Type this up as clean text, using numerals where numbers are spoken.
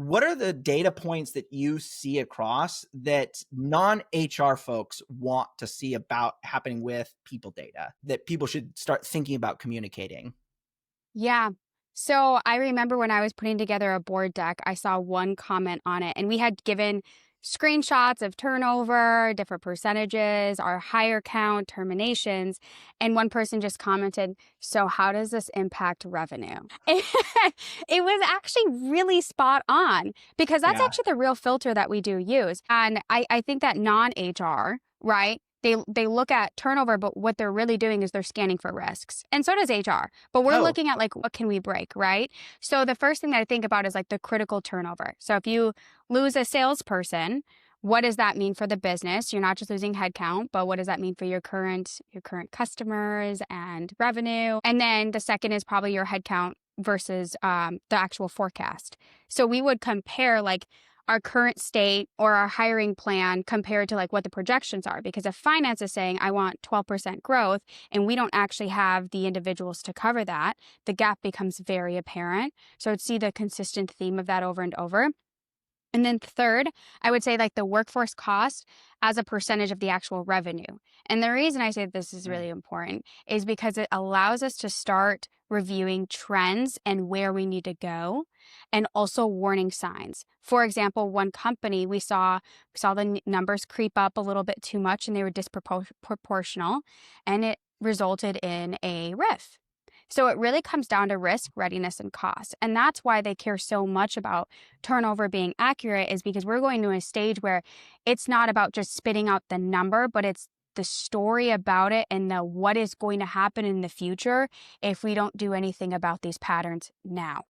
what are the data points that you see across that non-HR folks want to see about happening with people data that people should start thinking about communicating? Yeah. So I remember when I was putting together a board deck, I saw one comment on it, and we had given screenshots of turnover, different percentages, our hire count, terminations. And one person just commented, "So, how does this impact revenue?" It was actually really spot on because that's Yeah. actually the real filter that we do use. And I think that non HR, right? They look at turnover, but what they're really doing is they're scanning for risks. And so does HR. But we're Oh, looking at like what can we break, right? So the first thing that I think about is like the critical turnover. So if you lose a salesperson, what does that mean for the business? You're not just losing headcount, but what does that mean for your current customers and revenue? And then the second is probably your headcount versus the actual forecast. So we would compare like our current state or our hiring plan compared to like what the projections are. Because if finance is saying, I want 12% growth, and we don't actually have the individuals to cover that, the gap becomes very apparent. So I'd see the consistent theme of that over and over. And then third, I would say like the workforce cost as a percentage of the actual revenue. And the reason I say this is really important is because it allows us to start reviewing trends and where we need to go, and also warning signs. For example, one company we saw the numbers creep up a little bit too much and they were disproportional, and it resulted in a RIF. So it really comes down to risk, readiness, and cost. And that's why they care so much about turnover being accurate, is because we're going to a stage where it's not about just spitting out the number, but it's the story about it and the what is going to happen in the future if we don't do anything about these patterns now.